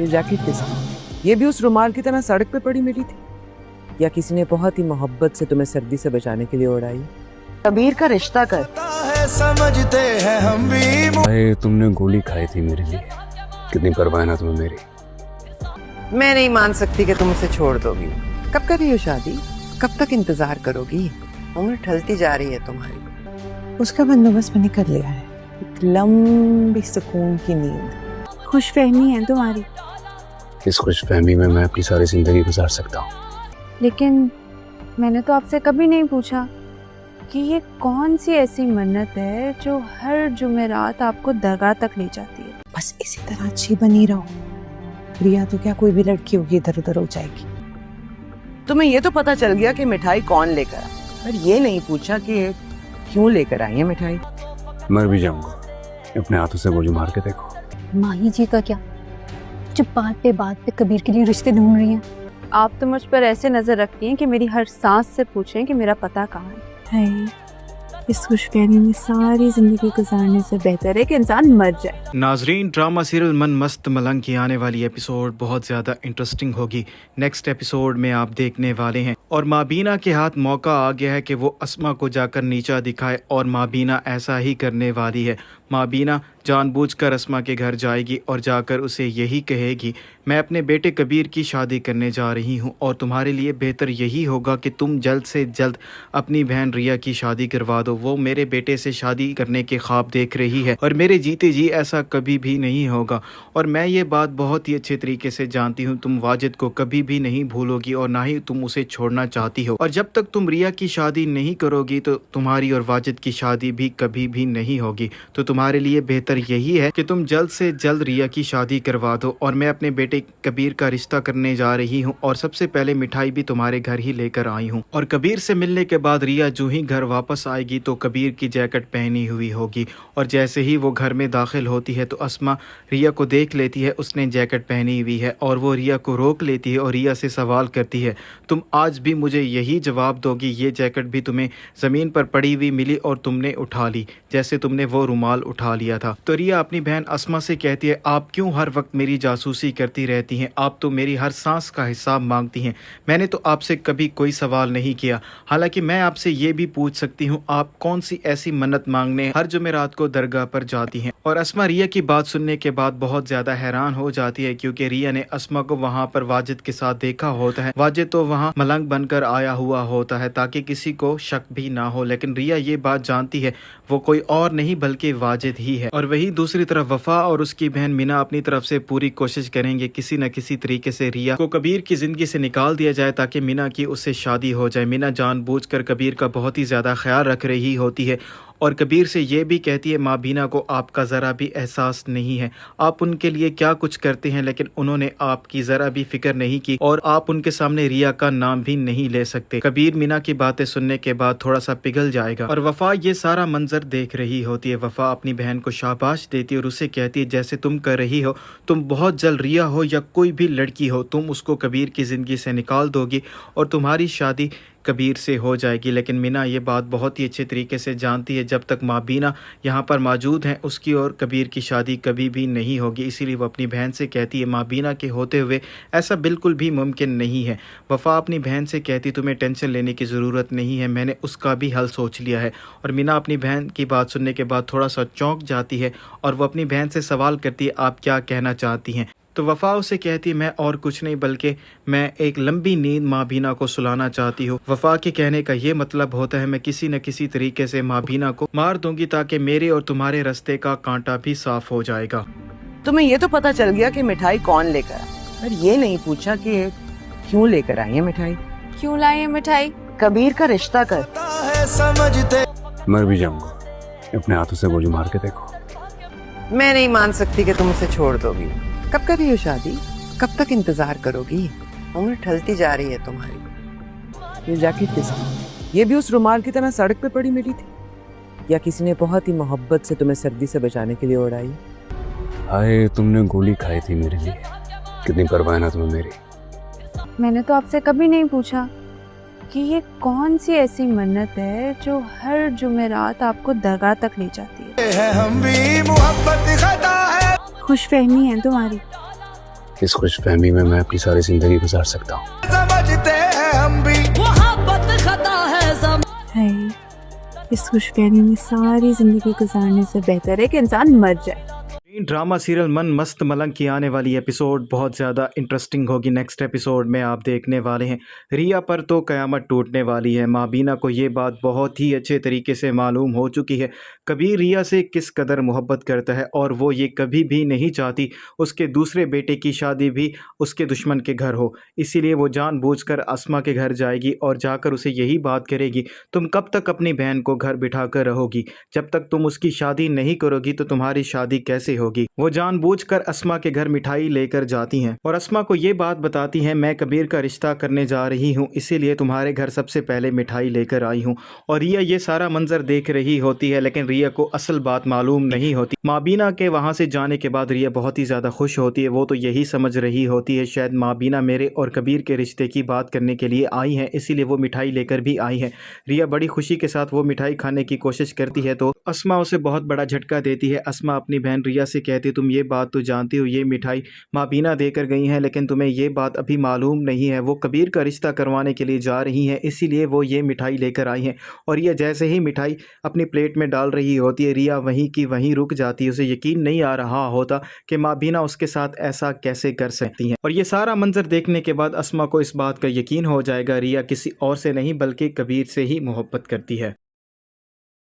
ये जैकेट के साथ ये भी उस रुमाल की तरह सड़क पे पड़ी मिली थी, या किसी ने बहुत ही मोहब्बत से तुम्हें सर्दी से बचाने के लिए उड़ाई? कबीर का रिश्ता कर। समझते हैं हम भी। भाई तुमने गोली खाई थी मेरे लिए, कितनी परवाह ना तुम्हें मेरी। मैं नहीं मान सकती कि तुम उसे छोड़ दोगी। कब करी हो शादी? कब तक इंतजार करोगी? उम्र ढलती जा रही है तुम्हारी। उसका बंदोबस्त मैंने कर लिया है, एक लंबी सुकून की नींद। खुशफहमी है तुम्हारी, इस खुशफहमी में मैं अपनी सारी जिंदगी गुजार सकता हूँ। लेकिन मैंने तो आपसे कभी नहीं पूछा कि ये कौन सी ऐसी मन्नत है जो हर जुमेरात आपको दरगाह तक ले जाती है। बस इसी तरह अच्छी बनी रहो। रिया तो क्या कोई भी लड़की होगी इधर उधर हो जाएगी। तुम्हें ये तो पता चल गया कि मिठाई कौन लेकर आया, पर ये नहीं पूछा कि क्यों लेकर आई है मिठाई। मर भी जाऊंगा, अपने हाथों से गोली मार के देखो। माही जी का क्या, जो बात पे कबीर के लिए रिश्ते ढूंढ रही हैं। आप तो मुझ पर ऐसे नजर रखती हैं कि मेरी हर सांस से पूछें कि मेरा पता कहाँ है। इस खुशफहमी में सारी जिंदगी गुजारने से बेहतर है कि इंसान मर जाए। नाजरीन, ड्रामा सीरियल मन मस्त मलंग की आने वाली एपिसोड बहुत ज़्यादा इंटरेस्टिंग होगी। नेक्स्ट एपिसोड में आप देखने वाले हैं और माबीना के हाथ मौका आ गया है कि वो अस्मा को जाकर नीचा दिखाए, और माबीना ऐसा ही करने वाली है। माबीना जानबूझकर अस्मा के घर जाएगी और जाकर उसे यही कहेगी, मैं अपने बेटे कबीर की शादी करने जा रही हूँ और तुम्हारे लिए बेहतर यही होगा कि तुम जल्द से जल्द अपनी बहन रिया की शादी करवा दो। वो मेरे बेटे से शादी करने के ख्वाब देख रही है और मेरे जीते जी ऐसा कभी भी नहीं होगा। और मैं ये बात बहुत ही अच्छे तरीके से जानती हूँ, तुम वाजिद को कभी भी नहीं भूलोगी और ना ही तुम उसे छोड़ना चाहती हो। और जब तक तुम रिया की शादी नहीं करोगी तो तुम्हारी और वाजिद की शादी भी कभी भी नहीं होगी। तो तुम्हारे लिए बेहतर यही है कि तुम जल्द से जल्द रिया की शादी करवा दो। और मैं अपने बेटे कबीर का रिश्ता करने जा रही हूँ और सबसे पहले मिठाई भी तुम्हारे घर ही लेकर आई हूँ। और कबीर से मिलने के बाद रिया जो ही घर वापस आएगी तो कबीर की जैकेट पहनी हुई होगी, और जैसे ही वो घर में दाखिल होती है तो अस्मा रिया को देख लेती है, उसने जैकेट पहनी हुई है, और वो रिया को रोक लेती है और रिया से सवाल करती है, तुम आज भी मुझे यही जवाब दोगी? ये जैकेट भी तुम्हें ज़मीन पर पड़ी हुई मिली और तुमने उठा ली, जैसे तुमने वो रुमाल उठा लिया था। तो रिया अपनी बहन अस्मा से कहती है, आप क्यों हर वक्त मेरी जासूसी करती रहती हैं? आप तो मेरी हर सांस का हिसाब मांगती हैं। मैंने तो आपसे कभी कोई सवाल नहीं किया। हालांकि मैं आपसे ये भी पूछ सकती हूँ, आप कौन सी ऐसी मन्नत मांगने हर जुमेरात को दरगाह पर जाती हैं? और अस्मा रिया की बात सुनने के बाद बहुत ज़्यादा हैरान हो जाती है, क्योंकि रिया ने अस्मा को वहाँ पर वाजिद के साथ देखा होता है। वाजिद तो वहाँ मलंग बनकर आया हुआ होता है ताकि किसी को शक भी ना हो, लेकिन रिया ये बात जानती है वो कोई और नहीं बल्कि वाजिद ही है। और वही दूसरी तरफ वफा और उसकी बहन मीना अपनी तरफ से पूरी कोशिश करेंगे किसी न किसी तरीके से रिया को कबीर की जिंदगी से निकाल दिया जाए ताकि मीना की उससे शादी हो जाए। मीना जानबूझकर कबीर का बहुत ही ज़्यादा ख्याल रख रही होती है और कबीर से ये भी कहती है, माँ बीना को आपका ज़रा भी एहसास नहीं है, आप उनके लिए क्या कुछ करते हैं, लेकिन उन्होंने आपकी ज़रा भी फिक्र नहीं की और आप उनके सामने रिया का नाम भी नहीं ले सकते। कबीर मीना की बातें सुनने के बाद थोड़ा सा पिघल जाएगा और वफा ये सारा मंजर देख रही होती है। वफा अपनी बहन को शाबाश देती है और उसे कहती है, जैसे तुम कर रही हो, तुम बहुत जल्द रिया हो या कोई भी लड़की हो, तुम उसको कबीर की ज़िंदगी से निकाल दोगी और तुम्हारी शादी कबीर से हो जाएगी। लेकिन मीना ये बात बहुत ही अच्छे तरीके से जानती है, जब तक माँ बीना यहाँ पर मौजूद हैं उसकी और कबीर की शादी कभी भी नहीं होगी। इसीलिए वो अपनी बहन से कहती है, माँ बीना के होते हुए ऐसा बिल्कुल भी मुमकिन नहीं है। वफा अपनी बहन से कहती, तुम्हें टेंशन लेने की ज़रूरत नहीं है, मैंने उसका भी हल सोच लिया है। और मीना अपनी बहन की बात सुनने के बाद थोड़ा सा चौंक जाती है और वो अपनी बहन से सवाल करती है, आप क्या कहना चाहती हैं? तो वफा उसे कहती है, मैं और कुछ नहीं बल्कि मैं एक लंबी नींद माँ बीना को सुलाना चाहती हूँ। वफा के कहने का ये मतलब होता है, मैं किसी न किसी तरीके से माँ बीना को मार दूंगी ताकि मेरे और तुम्हारे रास्ते का कांटा भी साफ हो जाएगा। तुम्हें ये तो पता चल गया कि मिठाई कौन लेकर आया, पर ये नहीं पूछा कि क्यों लेकर आई है मिठाई। क्यों लाई है मिठाई? कबीर का रिश्ता कर। समझते मर भी जाऊंगा, अपने हाथों से गोली मार के देखो। मैं नहीं मान सकती कि तुम उसे छोड़ दोगी। कब करी हो शादी? कब तक इंतजार करोगी? उम्र ढलती जा रही है तुम्हारी। ये जैकेट के साथ ये भी उस रुमाल की तरह सड़क पे पड़ी मिली थी, या किसी ने बहुत ही मोहब्बत से तुम्हें सर्दी से बचाने के लिए उड़ाई? भाई तुमने गोली खाई थी मेरे लिए, कितनी परवाह ना तुम्हें मेरी। मैंने तो आपसे कभी नहीं पूछा कि ये कौन सी ऐसी मन्नत है जो हर जुमेरात आपको दरगाह तक ले जाती है। हैं हम भी, मोहब्बत खता है। खुशफहमी है तुम्हारी, इस खुश फहमी में मैं अपनी सारी जिंदगी गुजार सकता हूँ। समझते हैं हम भी है इस खुशफहमी में सारी जिंदगी गुजारने से बेहतर है कि इंसान मर जाए। ड्रामा सीरियल मन मस्त मलंग की आने वाली एपिसोड बहुत ज़्यादा इंटरेस्टिंग होगी। नेक्स्ट एपिसोड में आप देखने वाले हैं रिया पर तो क़यामत टूटने वाली है। माबीना को ये बात बहुत ही अच्छे तरीके से मालूम हो चुकी है कबीर रिया से किस कदर मोहब्बत करता है और वो ये कभी भी नहीं चाहती उसके दूसरे बेटे की शादी भी उसके दुश्मन के घर हो। इसीलिए वो जानबूझकर अस्मा के घर जाएगी और जाकर उसे यही बात करेगी, तुम कब तक अपनी बहन को घर बिठा कर रहोगी? जब तक तुम उसकी शादी नहीं करोगी तो तुम्हारी शादी कैसे होगी? वो जानबूझकर अस्मा के घर मिठाई लेकर जाती हैं और अस्मा को ये बात बताती हैं, मैं कबीर का रिश्ता करने जा रही हूँ, इसीलिए तुम्हारे घर सबसे पहले मिठाई लेकर आई हूँ। और रिया ये सारा मंजर देख रही होती है, लेकिन रिया को असल बात मालूम नहीं होती। माबीना के वहाँ से जाने के बाद रिया बहुत ही ज़्यादा खुश होती है। वो तो यही समझ रही होती है शायद माबीना मेरे और कबीर के रिश्ते की बात करने के लिए आई हैं, इसीलिए वो मिठाई लेकर भी आई है। रिया बड़ी खुशी के साथ वो मिठाई खाने की कोशिश करती है तो अस्मा उसे बहुत बड़ा झटका देती है। अस्मा अपनी बहन रिया से कहती, तुम ये बात तो जानती हो ये मिठाई माबीना देकर गई हैं, लेकिन तुम्हें ये बात अभी मालूम नहीं है वो कबीर का रिश्ता करवाने के लिए जा रही हैं, इसीलिए वो ये मिठाई लेकर आई हैं। और ये जैसे ही मिठाई अपनी प्लेट में डाल रही होती है रिया वहीं की वहीं रुक जाती है। उसे यकीन नहीं आ रहा होता कि माबीना उसके साथ ऐसा कैसे कर सकती हैं। और ये सारा मंजर देखने के बाद अस्मा को इस बात का यकीन हो जाएगा रिया किसी और से नहीं बल्कि कबीर से ही मोहब्बत करती है।